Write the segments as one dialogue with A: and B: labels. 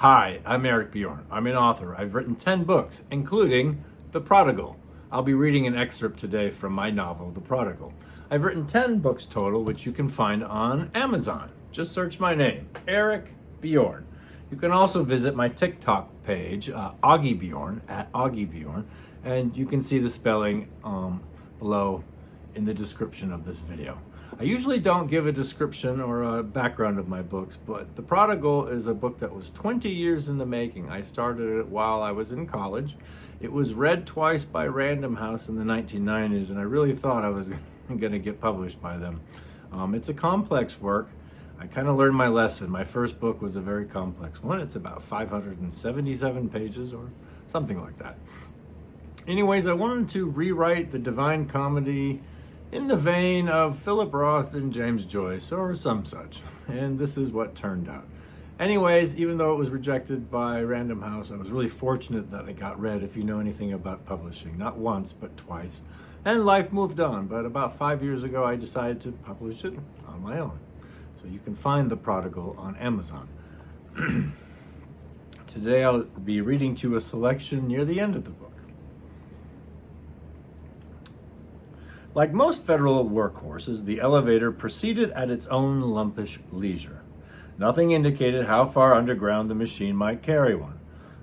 A: Hi, I'm Eric Bjorn. I'm an author. I've written 10 books, including The Prodigal. I'll be reading an excerpt today from my novel, The Prodigal. I've written 10 books total, which you can find on Amazon. Just search my name, Eric Bjorn. You can also visit my TikTok page, Augie Bjorn, at Augie Bjorn, and you can see the spelling below in the description of this video. I usually don't give a description or a background of my books, but The Prodigal is a book that was 20 years in the making. I started it while I was in college. It was read twice by Random House in the 1990s, and I really thought I was going to get published by them. It's a complex work. I kind of learned my lesson. My first book was a very complex one. It's about 577 pages or something like that. Anyways, I wanted to rewrite the Divine Comedy in the vein of Philip Roth and James Joyce or some such. And this is what turned out. Anyways, even though it was rejected by Random House, I was really fortunate that it got read, if you know anything about publishing. Not once, but twice. And life moved on. But about 5 years ago, I decided to publish it on my own. So you can find The Prodigal on Amazon. Today I'll be reading to you a selection near the end of the book. Like most federal workhorses, the elevator proceeded at its own lumpish leisure. Nothing indicated how far underground the machine might carry one.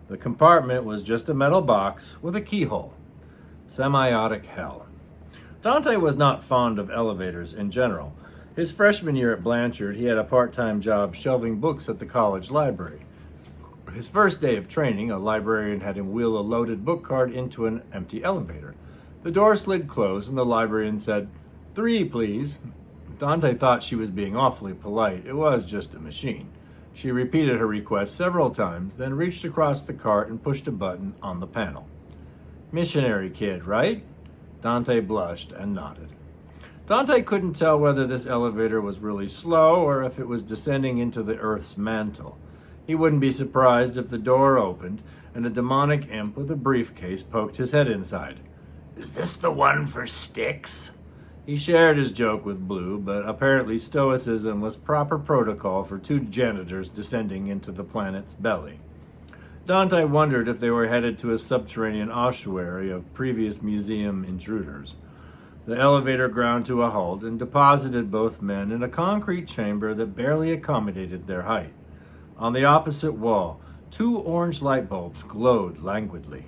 A: The compartment was just a metal box with a keyhole. Semiotic hell. Dante was not fond of elevators in general. His freshman year at Blanchard, he had a part-time job shelving books at the college library. His first day of training, a librarian had him wheel a loaded book cart into an empty elevator. The door slid closed, and the librarian said, "3, please." Dante thought she was being awfully polite. It was just a machine. She repeated her request several times, then reached across the cart and pushed a button on the panel. "Missionary kid, right?" Dante blushed and nodded. Dante couldn't tell whether this elevator was really slow or if it was descending into the Earth's mantle. He wouldn't be surprised if the door opened and a demonic imp with a briefcase poked his head inside. "Is this the one for sticks?" He shared his joke with Blue, but apparently stoicism was proper protocol for two janitors descending into the planet's belly. Dante wondered if they were headed to a subterranean ossuary of previous museum intruders. The elevator ground to a halt and deposited both men in a concrete chamber that barely accommodated their height. On the opposite wall, 2 orange light bulbs glowed languidly.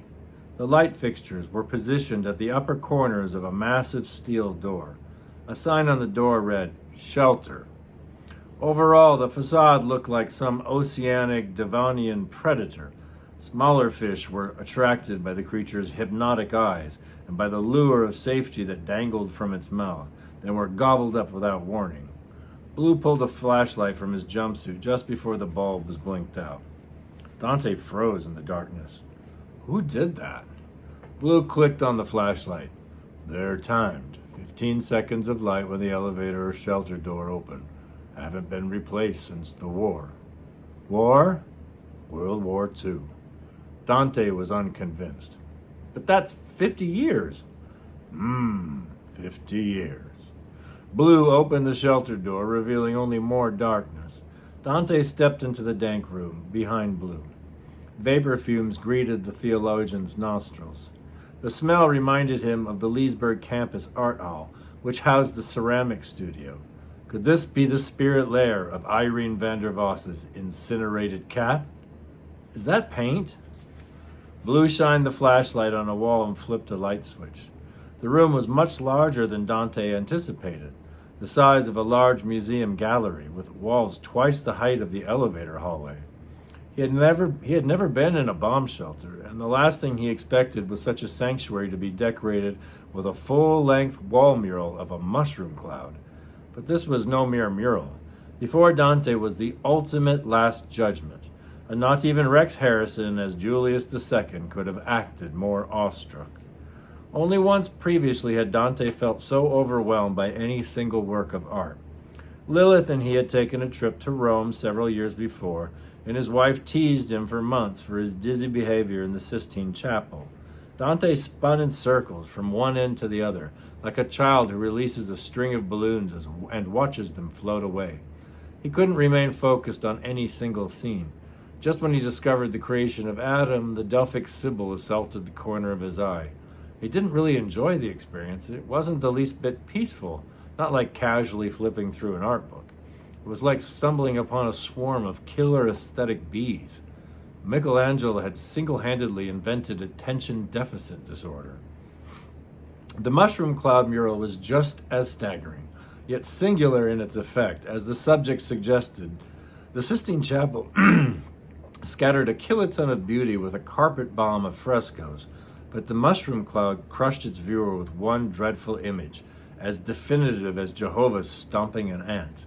A: The light fixtures were positioned at the upper corners of a massive steel door. A sign on the door read, "Shelter." Overall, the facade looked like some oceanic Devonian predator. Smaller fish were attracted by the creature's hypnotic eyes and by the lure of safety that dangled from its mouth, then were gobbled up without warning. Blue pulled a flashlight from his jumpsuit just before the bulb was blinked out. Dante froze in the darkness. Who did that? Blue clicked on the flashlight. They're timed. 15 seconds of light when the elevator or shelter door opened. Haven't been replaced since the war. War? World War II. Dante was unconvinced. But that's 50 years. 50 years. Blue opened the shelter door, revealing only more darkness. Dante stepped into the dank room behind Blue. Vapor fumes greeted the theologian's nostrils. The smell reminded him of the Leesburg campus art hall, which housed the ceramic studio. Could this be the spirit lair of Irene van der Voss's incinerated cat? Is that paint? Blue shined the flashlight on a wall and flipped a light switch. The room was much larger than Dante anticipated, the size of a large museum gallery, with walls twice the height of the elevator hallway. He had never been in a bomb shelter, and the last thing he expected was such a sanctuary to be decorated with a full-length wall mural of a mushroom cloud. But this was no mere mural. Before Dante was the ultimate Last Judgment, and not even Rex Harrison as Julius II could have acted more awestruck. Only once previously had Dante felt so overwhelmed by any single work of art. Lilith and he had taken a trip to Rome several years before, and his wife teased him for months for his dizzy behavior in the Sistine Chapel. Dante spun in circles from one end to the other, like a child who releases a string of balloons and watches them float away. He couldn't remain focused on any single scene. Just when he discovered the creation of Adam, the Delphic Sibyl assaulted the corner of his eye. He didn't really enjoy the experience. It wasn't the least bit peaceful, not like casually flipping through an art book. It was like stumbling upon a swarm of killer aesthetic bees. Michelangelo had single-handedly invented attention deficit disorder. The mushroom cloud mural was just as staggering, yet singular in its effect. As the subject suggested, the Sistine Chapel scattered a kiloton of beauty with a carpet bomb of frescoes, but the mushroom cloud crushed its viewer with one dreadful image, as definitive as Jehovah stomping an ant.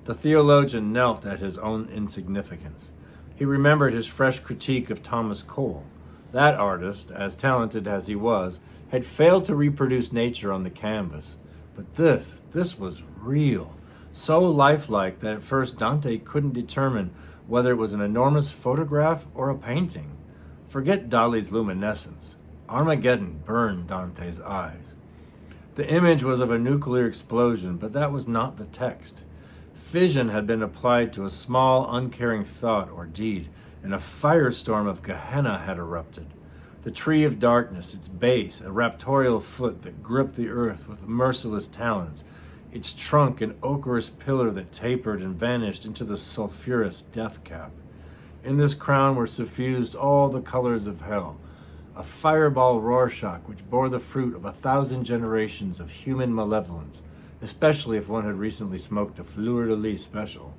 A: The theologian knelt at his own insignificance. He remembered his fresh critique of Thomas Cole. That artist, as talented as he was, had failed to reproduce nature on the canvas. But this was real, so lifelike that at first Dante couldn't determine whether it was an enormous photograph or a painting. Forget Dali's luminescence. Armageddon burned Dante's eyes. The image was of a nuclear explosion, but that was not the text. Fission had been applied to a small, uncaring thought or deed, and a firestorm of Gehenna had erupted. The tree of darkness, its base, a raptorial foot that gripped the earth with merciless talons, its trunk an ochreous pillar that tapered and vanished into the sulphurous death cap. In this crown were suffused all the colors of hell, a fireball Rorschach which bore the fruit of 1,000 generations of human malevolence, especially if one had recently smoked a fleur-de-lis special.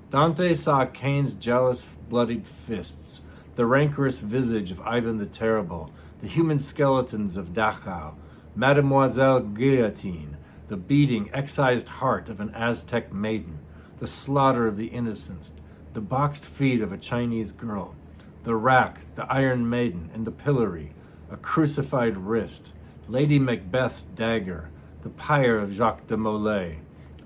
A: Dante saw Cain's jealous, bloodied fists, the rancorous visage of Ivan the Terrible, the human skeletons of Dachau, Mademoiselle Guillotine, the beating, excised heart of an Aztec maiden, the slaughter of the innocents, the boxed feet of a Chinese girl, the rack, the Iron Maiden, and the pillory, a crucified wrist, Lady Macbeth's dagger, the pyre of Jacques de Molay,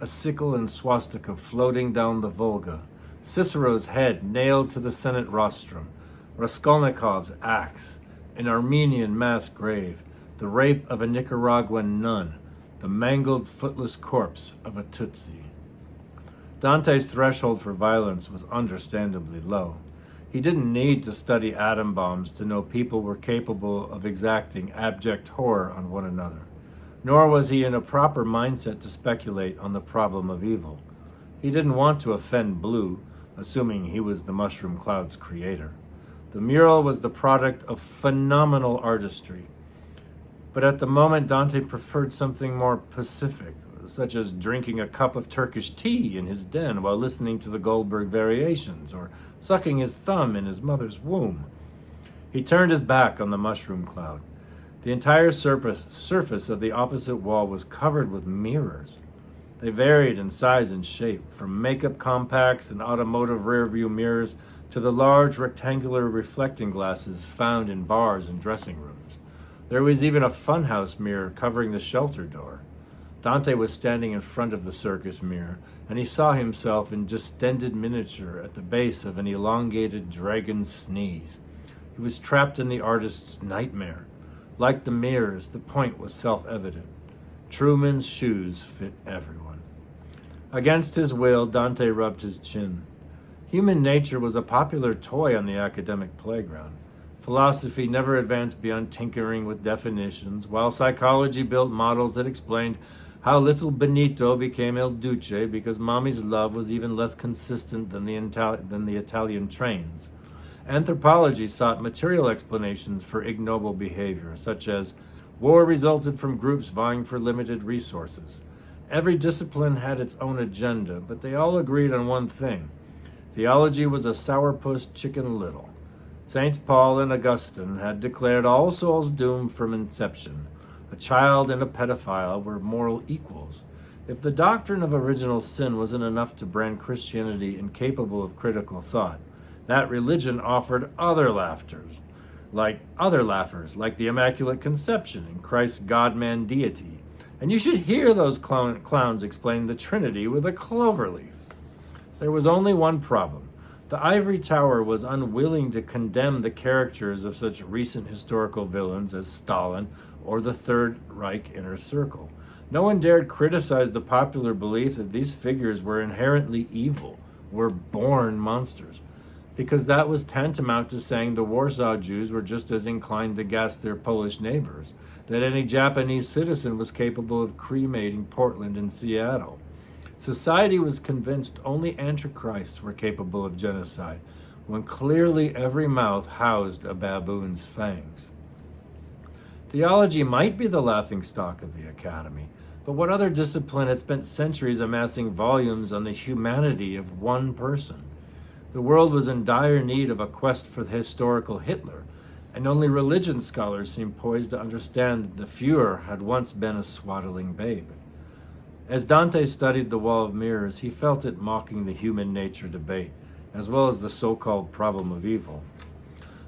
A: a sickle and swastika floating down the Volga, Cicero's head nailed to the Senate rostrum, Raskolnikov's axe, an Armenian mass grave, the rape of a Nicaraguan nun, the mangled, footless corpse of a Tutsi. Dante's threshold for violence was understandably low. He didn't need to study atom bombs to know people were capable of exacting abject horror on one another. Nor was he in a proper mindset to speculate on the problem of evil. He didn't want to offend Blue, assuming he was the mushroom cloud's creator. The mural was the product of phenomenal artistry. But at the moment, Dante preferred something more pacific, such as drinking a cup of Turkish tea in his den while listening to the Goldberg Variations, or sucking his thumb in his mother's womb. He turned his back on the mushroom cloud. The entire surface of the opposite wall was covered with mirrors. They varied in size and shape, from makeup compacts and automotive rearview mirrors to the large rectangular reflecting glasses found in bars and dressing rooms. There was even a funhouse mirror covering the shelter door. Dante was standing in front of the circus mirror, and he saw himself in distended miniature at the base of an elongated dragon's sneeze. He was trapped in the artist's nightmare. Like the mirrors, the point was self-evident. Truman's shoes fit everyone. Against his will, Dante rubbed his chin. Human nature was a popular toy on the academic playground. Philosophy never advanced beyond tinkering with definitions, while psychology built models that explained how little Benito became El Duce because mommy's love was even less consistent than the Italian trains. Anthropology sought material explanations for ignoble behavior, such as war resulted from groups vying for limited resources. Every discipline had its own agenda, but they all agreed on one thing. Theology was a sourpuss Chicken Little. Saints Paul and Augustine had declared all souls doomed from inception. A child and a pedophile were moral equals. If the doctrine of original sin wasn't enough to brand Christianity incapable of critical thought, that religion offered other laughers, like the Immaculate Conception and Christ's God-man deity. And you should hear those clowns explain the Trinity with a clover leaf. There was only one problem. The ivory tower was unwilling to condemn the caricatures of such recent historical villains as Stalin or the Third Reich Inner Circle. No one dared criticize the popular belief that these figures were inherently evil, were born monsters. because that was tantamount to saying the Warsaw Jews were just as inclined to gas their Polish neighbors, that any Japanese citizen was capable of cremating Portland and Seattle. Society was convinced only antichrists were capable of genocide, when clearly every mouth housed a baboon's fangs. Theology might be the laughingstock of the academy, but what other discipline had spent centuries amassing volumes on the humanity of one person? The world was in dire need of a quest for the historical Hitler, and only religion scholars seemed poised to understand that the Fuhrer had once been a swaddling babe. As Dante studied The Wall of Mirrors, he felt it mocking the human nature debate, as well as the so-called problem of evil.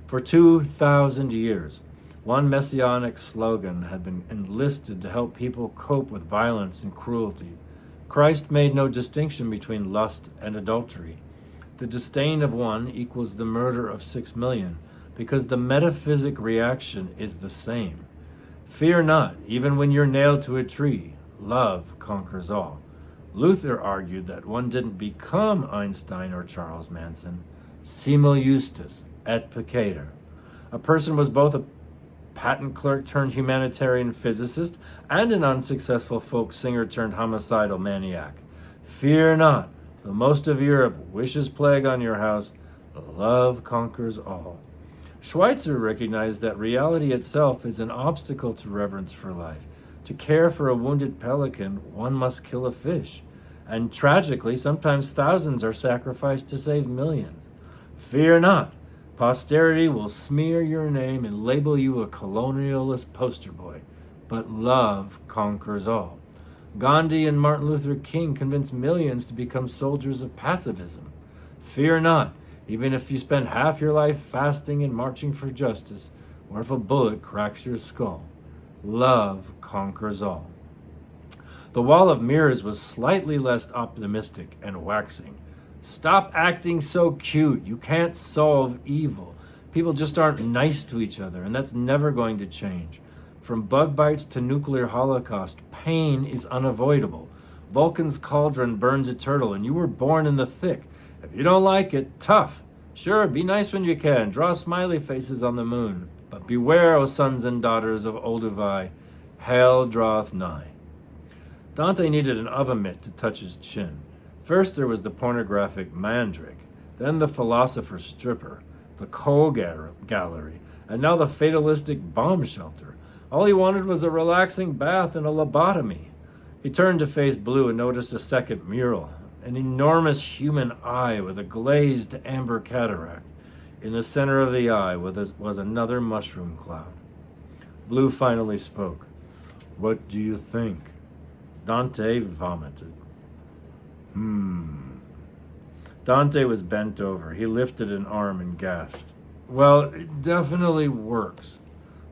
A: For 2,000 years, one messianic slogan had been enlisted to help people cope with violence and cruelty. Christ made no distinction between lust and adultery. The disdain of one equals the murder of 6 million, because the metaphysic reaction is the same. Fear not, even when you're nailed to a tree. Love conquers all. Luther argued that one didn't become Einstein or Charles Manson. Simul justus et peccator. A person was both a patent clerk turned humanitarian physicist and an unsuccessful folk singer turned homicidal maniac. Fear not, though most of Europe wishes plague on your house, love conquers all. Schweitzer recognized that reality itself is an obstacle to reverence for life. To care for a wounded pelican, one must kill a fish. And tragically, sometimes thousands are sacrificed to save millions. Fear not. Posterity will smear your name and label you a colonialist poster boy. But love conquers all. Gandhi and Martin Luther King convinced millions to become soldiers of pacifism. Fear not, even if you spend half your life fasting and marching for justice, or if a bullet cracks your skull. Love conquers all. The Wall of Mirrors was slightly less optimistic and waxing. Stop acting so cute. You can't solve evil. People just aren't nice to each other, and that's never going to change. From bug bites to nuclear holocaust, pain is unavoidable. Vulcan's cauldron burns eternal, and you were born in the thick. If you don't like it, tough. Sure, be nice when you can. Draw smiley faces on the moon. But beware, O sons and daughters of Olduvai, hell draweth nigh. Dante needed an oven mitt to touch his chin. First there was the pornographic mandrake, then the philosopher's stripper, the coal gallery, and now the fatalistic bomb shelter. All he wanted was a relaxing bath and a lobotomy. He turned to face Blue and noticed a second mural, an enormous human eye with a glazed amber cataract. In the center of the eye was another mushroom cloud. Blue finally spoke. "What do you think?" Dante vomited. Dante was bent over. He lifted an arm and gasped. "Well, it definitely works."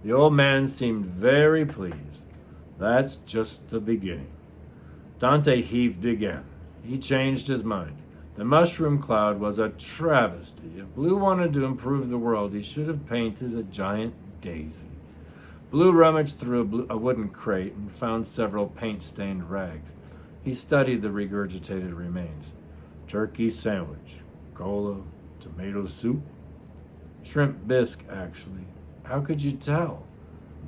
A: The old man seemed very pleased. "That's just the beginning." Dante heaved again. He changed his mind. The mushroom cloud was a travesty. If Blue wanted to improve the world, he should have painted a giant daisy. Blue rummaged through a wooden crate and found several paint-stained rags. He studied the regurgitated remains. Turkey sandwich, cola, tomato soup, shrimp bisque, actually. How could you tell?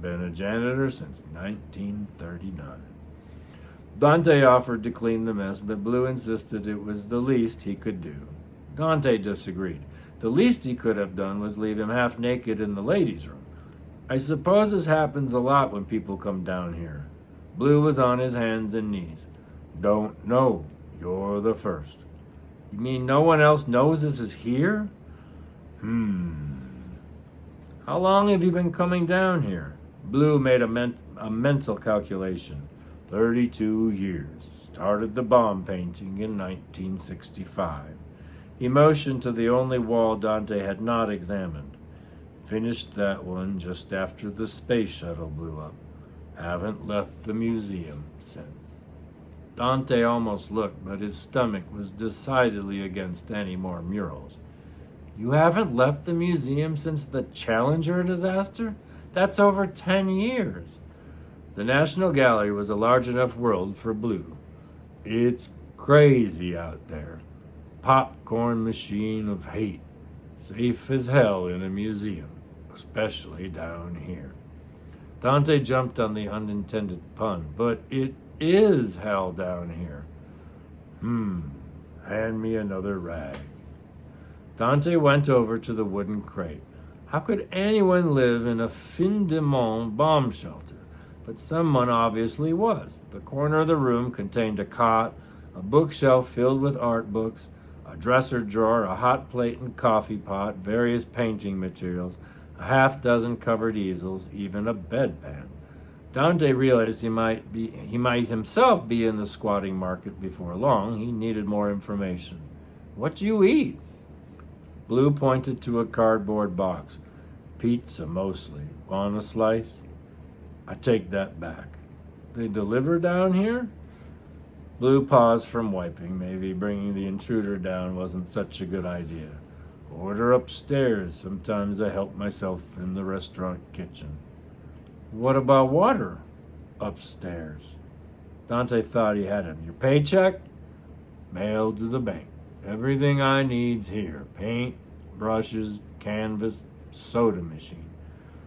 A: Been a janitor since 1939. Dante offered to clean the mess, but Blue insisted it was the least he could do. Dante disagreed. The least he could have done was leave him half naked in the ladies' room. "I suppose this happens a lot when people come down here." Blue was on his hands and knees. "Don't know. You're the first." "You mean no one else knows this is here?" "How long have you been coming down here?" Blue made a mental calculation. 32 years. Started the bomb painting in 1965. He motioned to the only wall Dante had not examined. Finished that one just after the space shuttle blew up. Haven't left the museum since. Dante almost looked, but his stomach was decidedly against any more murals. "You haven't left the museum since the Challenger disaster? That's over 10 years. The National Gallery was a large enough world for Blue. "It's crazy out there. Popcorn machine of hate. Safe as hell in a museum, especially down here. Dante jumped on the unintended pun, but it is hell down here. Hand me another rag. Dante went over to the wooden crate. How could anyone live in a fin de monde bomb shelter? But someone obviously was. The corner of the room contained a cot, a bookshelf filled with art books, a dresser drawer, a hot plate and coffee pot, various painting materials, a half-dozen covered easels, even a bedpan. Dante realized he might himself be in the squatting market before long. He needed more information. What do you eat? Blue pointed to a cardboard box. Pizza, mostly. Want a slice? I take that back. They deliver down here? Blue paused from wiping. Maybe bringing the intruder down wasn't such a good idea. Order upstairs. Sometimes I help myself in the restaurant kitchen. What about water? Upstairs. Dante thought he had him. Your paycheck? Mailed to the bank. Everything I need's here. Paint, brushes, canvas, soda machine.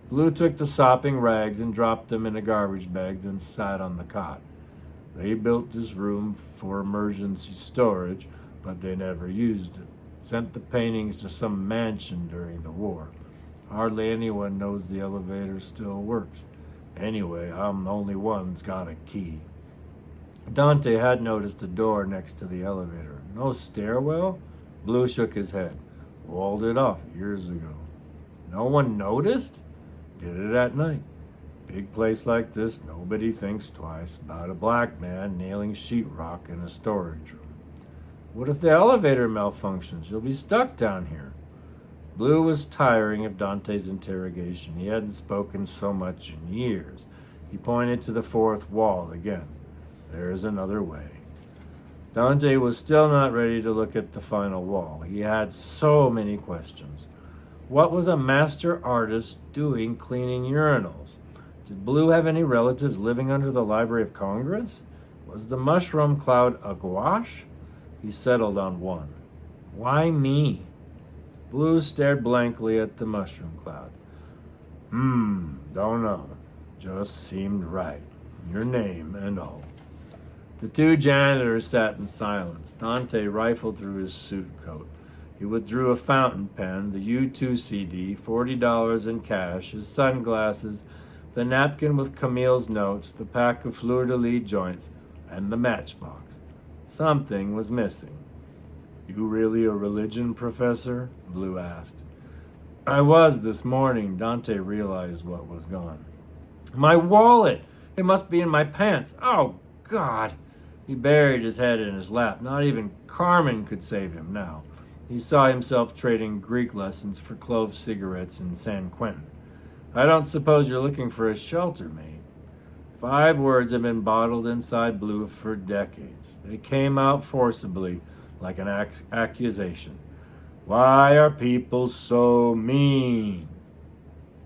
A: Blue took the sopping rags and dropped them in a garbage bag, then sat on the cot. They built this room for emergency storage, but they never used it. Sent the paintings to some mansion during the war. Hardly anyone knows the elevator still works. Anyway, I'm the only one that's got a key. Dante had noticed a door next to the elevator. No stairwell? Blue shook his head. Walled it off years ago. No one noticed? Did it at night. Big place like this, nobody thinks twice about a black man nailing sheetrock in a storage room. What if the elevator malfunctions? You'll be stuck down here. Blue was tiring of Dante's interrogation. He hadn't spoken so much in years. He pointed to the fourth wall again. There's another way. Dante was still not ready to look at the final wall. He had so many questions. What was a master artist doing cleaning urinals? Did Blue have any relatives living under the Library of Congress? Was the mushroom cloud a gouache? He settled on one. Why me? Blue stared blankly at the mushroom cloud. Don't know. Just seemed right. Your name and all. The two janitors sat in silence. Dante rifled through his suit coat. He withdrew a fountain pen, the U2 CD, $40 in cash, his sunglasses, the napkin with Camille's notes, the pack of fleur-de-lis joints, and the matchbox. Something was missing. You really a religion professor? Blue asked. I was this morning. Dante realized what was gone. My wallet! It must be in my pants. Oh, God! He buried his head in his lap. Not even Carmen could save him now. He saw himself trading Greek lessons for clove cigarettes in San Quentin. I don't suppose you're looking for a shelter, mate. 5 words have been bottled inside Blue for decades. They came out forcibly, like an accusation. Why are people so mean?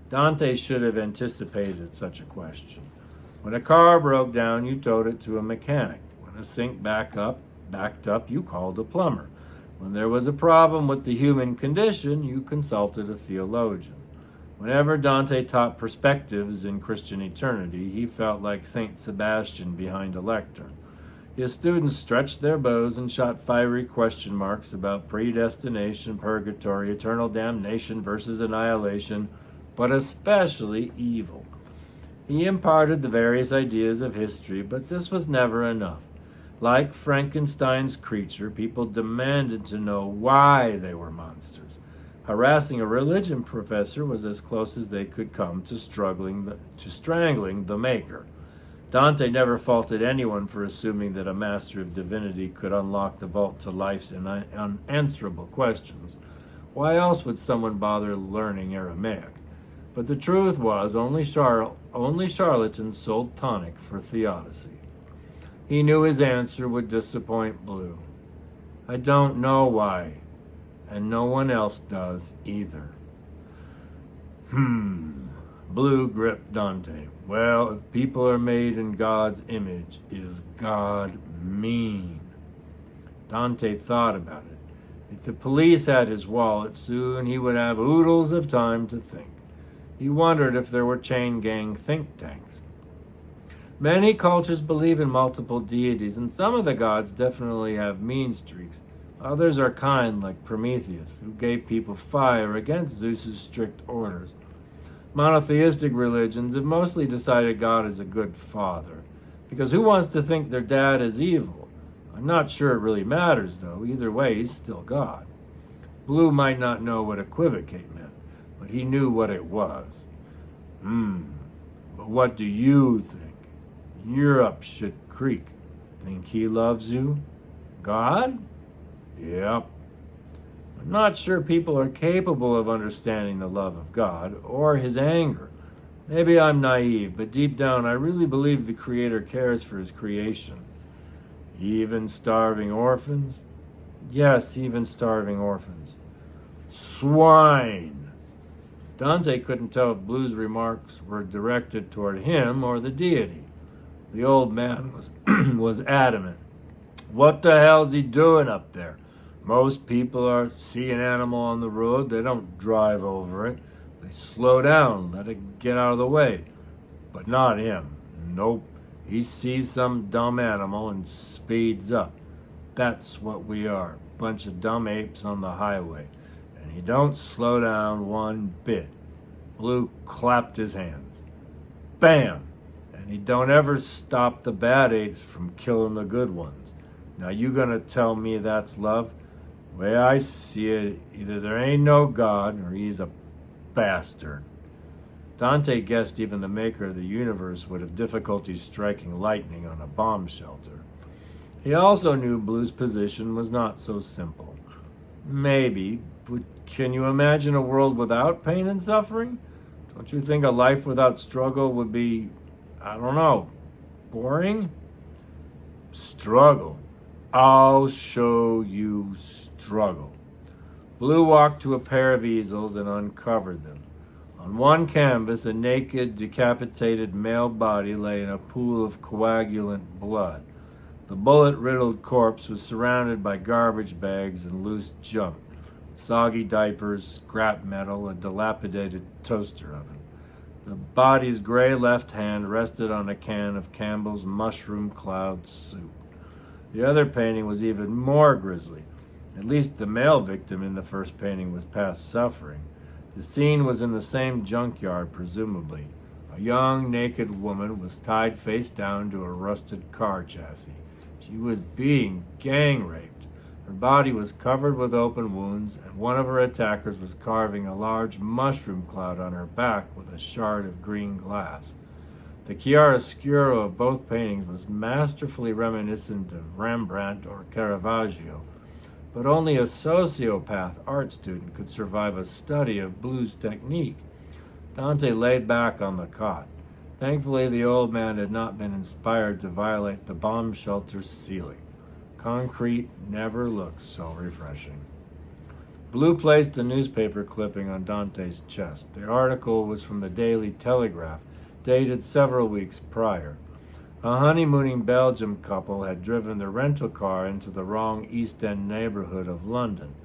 A: Dante should have anticipated such a question. When a car broke down, you towed it to a mechanic. When a sink backed up, you called a plumber. When there was a problem with the human condition, you consulted a theologian. Whenever Dante taught perspectives in Christian eternity, he felt like Saint Sebastian behind a lectern. His students stretched their bows and shot fiery question marks about predestination, purgatory, eternal damnation versus annihilation, but especially evil. He imparted the various ideas of history, but this was never enough. Like Frankenstein's creature, people demanded to know why they were monsters. Harassing a religion professor was as close as they could come to strangling the maker. Dante never faulted anyone for assuming that a master of divinity could unlock the vault to life's unanswerable questions. Why else would someone bother learning Aramaic? But the truth was, only charlatans sold tonic for theodicy. He knew his answer would disappoint Blue. I don't know why, and no one else does either. Blue gripped Dante. Well, if people are made in God's image, is God mean? Dante thought about it. If the police had his wallet, soon he would have oodles of time to think. He wondered if there were chain gang think tanks. Many cultures believe in multiple deities, and some of the gods definitely have mean streaks. Others are kind, like Prometheus, who gave people fire against Zeus's strict orders. Monotheistic religions have mostly decided God is a good father, because who wants to think their dad is evil? I'm not sure it really matters, though. Either way, he's still God. Blue might not know what equivocate meant, but he knew what it was. But what do you think? You're up shit creek. Think he loves you? God? Yep. I'm not sure people are capable of understanding the love of God or his anger. Maybe I'm naive, but deep down I really believe the Creator cares for his creation. Even starving orphans? Yes, even starving orphans. Swine! Dante couldn't tell if Blue's remarks were directed toward him or the deity. The old man was adamant. What the hell's he doing up there? Most people see an animal on the road, they don't drive over it. They slow down, let it get out of the way. But not him. Nope. He sees some dumb animal and speeds up. That's what we are. Bunch of dumb apes on the highway. And he don't slow down one bit. Blue clapped his hands. Bam! And he don't ever stop the bad apes from killing the good ones. Now you gonna tell me that's love? The way I see it, either there ain't no God or he's a bastard. Dante guessed even the maker of the universe would have difficulty striking lightning on a bomb shelter. He also knew Blue's position was not so simple. Maybe, but can you imagine a world without pain and suffering? Don't you think a life without struggle would be, boring? Struggle. I'll show you struggle. Blue walked to a pair of easels and uncovered them. On one canvas, a naked, decapitated male body lay in a pool of coagulant blood. The bullet-riddled corpse was surrounded by garbage bags and loose junk, soggy diapers, scrap metal, a dilapidated toaster oven. The body's gray left hand rested on a can of Campbell's mushroom cloud soup. The other painting was even more grisly. At least the male victim in the first painting was past suffering. The scene was in the same junkyard, presumably. A young, naked woman was tied face down to a rusted car chassis. She was being gang raped. Her body was covered with open wounds, and one of her attackers was carving a large mushroom cloud on her back with a shard of green glass. The chiaroscuro of both paintings was masterfully reminiscent of Rembrandt or Caravaggio, but only a sociopath art student could survive a study of Blue's technique. Dante laid back on the cot. Thankfully, the old man had not been inspired to violate the bomb shelter's ceiling. Concrete never looked so refreshing. Blue placed a newspaper clipping on Dante's chest. The article was from the Daily Telegraph, dated several weeks prior. A honeymooning Belgian couple had driven their rental car into the wrong East End neighborhood of London.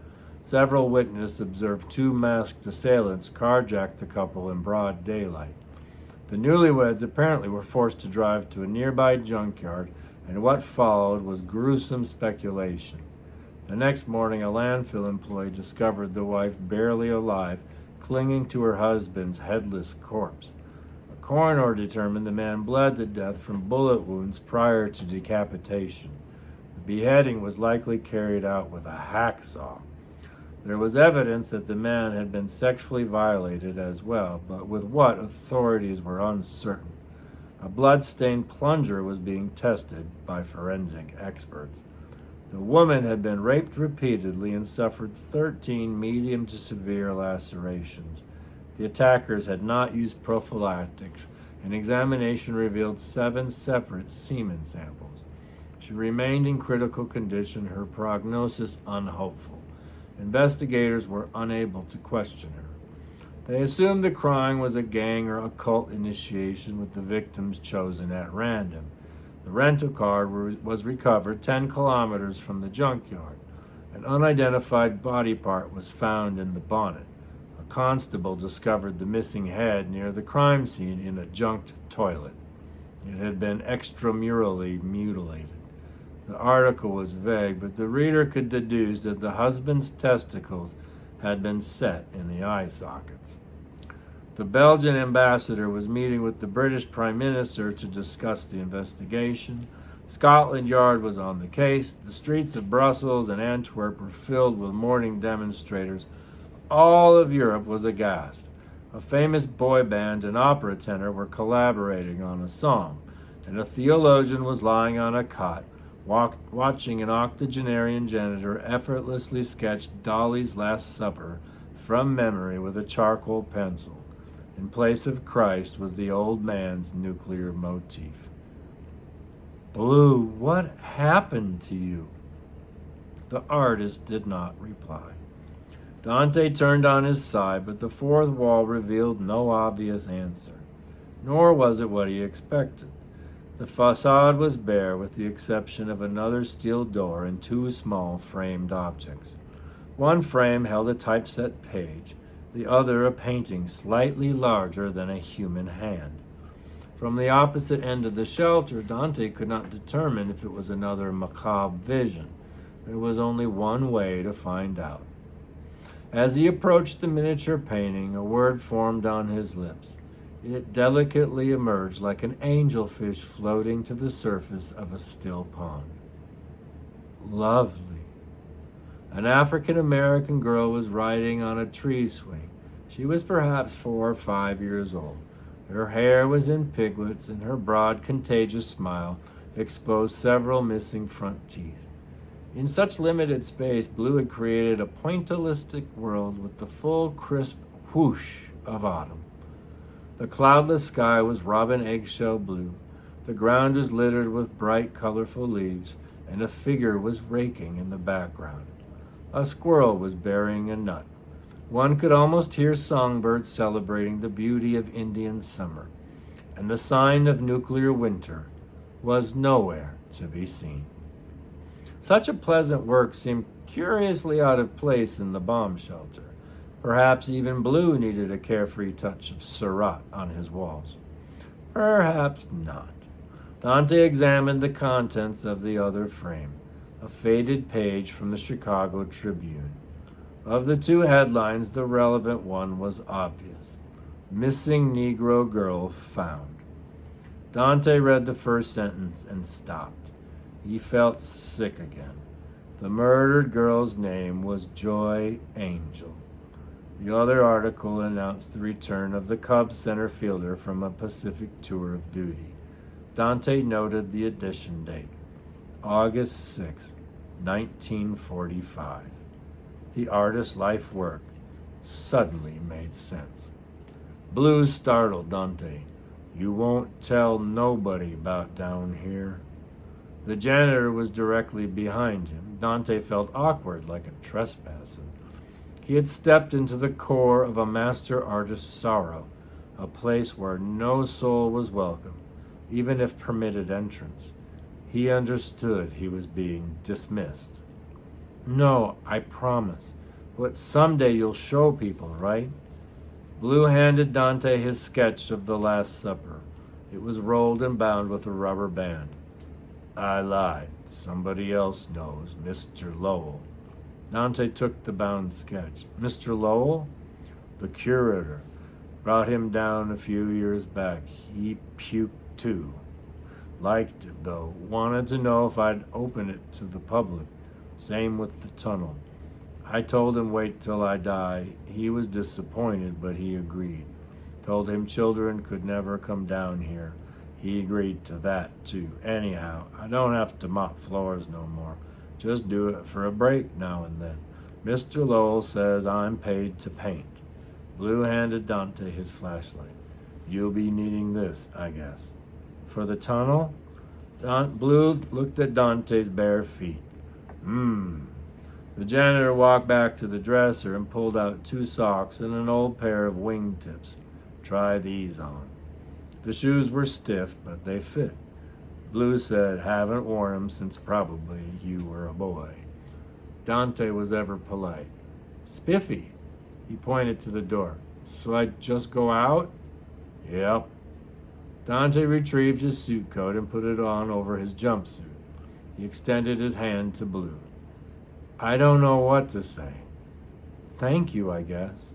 A: Several witnesses observed two masked assailants carjack the couple in broad daylight. The newlyweds apparently were forced to drive to a nearby junkyard, and what followed was gruesome speculation. The next morning, a landfill employee discovered the wife barely alive, clinging to her husband's headless corpse. A coroner determined the man bled to death from bullet wounds prior to decapitation. The beheading was likely carried out with a hacksaw. There was evidence that the man had been sexually violated as well, but with what authorities were uncertain. A blood-stained plunger was being tested by forensic experts. The woman had been raped repeatedly and suffered 13 medium to severe lacerations. The attackers had not used prophylactics. An examination revealed 7 separate semen samples. She remained in critical condition, her prognosis unhopeful. Investigators were unable to question her. They assumed the crime was a gang or occult initiation with the victims chosen at random. The rental car was recovered 10 kilometers from the junkyard. An unidentified body part was found in the bonnet. A constable discovered the missing head near the crime scene in a junked toilet. It had been extramurally mutilated. The article was vague, but the reader could deduce that the husband's testicles had been set in the eye sockets. The Belgian ambassador was meeting with the British Prime Minister to discuss the investigation. Scotland Yard was on the case. The streets of Brussels and Antwerp were filled with mourning demonstrators. All of Europe was aghast. A famous boy band and opera tenor were collaborating on a song, and a theologian was lying on a cot, watching an octogenarian janitor effortlessly sketch Dolly's Last Supper from memory with a charcoal pencil. In place of Christ was the old man's nuclear motif. Blue, what happened to you? The artist did not reply. Dante turned on his side, but the fourth wall revealed no obvious answer, nor was it what he expected. The facade was bare, with the exception of another steel door and two small framed objects. One frame held a typeset page, the other a painting slightly larger than a human hand. From the opposite end of the shelter, Dante could not determine if it was another macabre vision. There was only one way to find out. As he approached the miniature painting, a word formed on his lips. It delicately emerged like an angelfish floating to the surface of a still pond. Lovely. An African-American girl was riding on a tree swing. She was perhaps 4 or 5 years old. Her hair was in piglets, and her broad, contagious smile exposed several missing front teeth. In such limited space, Blue had created a pointillistic world with the full, crisp whoosh of autumn. The cloudless sky was robin eggshell blue. The ground was littered with bright, colorful leaves, and a figure was raking in the background. A squirrel was burying a nut. One could almost hear songbirds celebrating the beauty of Indian summer, and the sign of nuclear winter was nowhere to be seen. Such a pleasant work seemed curiously out of place in the bomb shelter. Perhaps even Blue needed a carefree touch of Surrealist on his walls. Perhaps not. Dante examined the contents of the other frame, a faded page from the Chicago Tribune. Of the two headlines, the relevant one was obvious. Missing Negro Girl Found. Dante read the first sentence and stopped. He felt sick again. The murdered girl's name was Joy Angel. The other article announced the return of the Cubs center fielder from a Pacific tour of duty. Dante noted the edition date, August 6, 1945. The artist's life work suddenly made sense. Blue startled Dante. You won't tell nobody about down here? The janitor was directly behind him. Dante felt awkward, like a trespasser. He had stepped into the core of a master artist's sorrow, a place where no soul was welcome, even if permitted entrance. He understood he was being dismissed. No, I promise. But someday you'll show people, right? Blue handed Dante his sketch of the Last Supper. It was rolled and bound with a rubber band. I lied. Somebody else knows, Mr. Lowell. Dante took the bound sketch. Mr. Lowell? The curator. Brought him down a few years back. He puked too. Liked it, though. Wanted to know if I'd open it to the public. Same with the tunnel. I told him wait till I die. He was disappointed, but he agreed. Told him children could never come down here. He agreed to that, too. Anyhow, I don't have to mop floors no more. Just do it for a break now and then. Mr. Lowell says I'm paid to paint. Blue handed Dante his flashlight. You'll be needing this, I guess. For the tunnel? Blue looked at Dante's bare feet. The janitor walked back to the dresser and pulled out 2 socks and an old pair of wingtips. Try these on. The shoes were stiff, but they fit. Blue said, haven't worn them since probably you were a boy. Dante was ever polite. Spiffy. He pointed to the door. So I just go out? Yep. Dante retrieved his suit coat and put it on over his jumpsuit. He extended his hand to Blue. I don't know what to say. Thank you, I guess.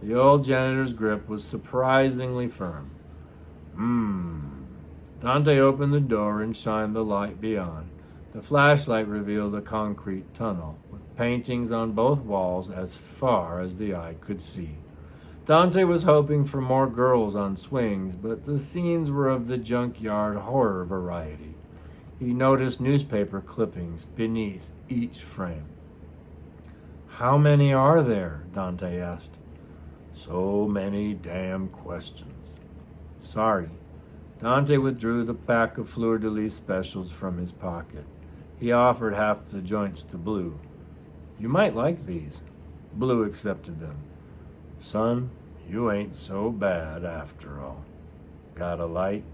A: The old janitor's grip was surprisingly firm. Dante opened the door and shined the light beyond. The flashlight revealed a concrete tunnel, with paintings on both walls as far as the eye could see. Dante was hoping for more girls on swings, but the scenes were of the junkyard horror variety. He noticed newspaper clippings beneath each frame. How many are there? Dante asked. So many damn questions. Sorry. Dante withdrew the pack of fleur-de-lis specials from his pocket. He offered half the joints to Blue. You might like these. Blue accepted them. Son, you ain't so bad after all. Got a light?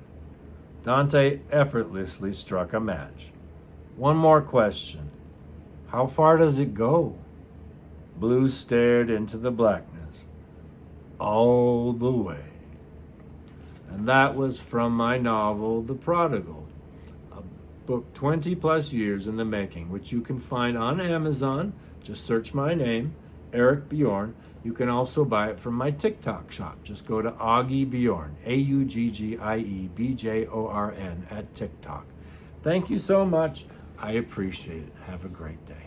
A: Dante effortlessly struck a match. One more question. How far does it go? Blue stared into the blackness. All the way. And that was from my novel, The Prodigal, a book 20 plus years in the making, which you can find on Amazon. Just search my name, Eric Bjorn. You can also buy it from my TikTok shop. Just go to Augie Bjorn, AuggieBjorn at TikTok. Thank you so much. I appreciate it. Have a great day.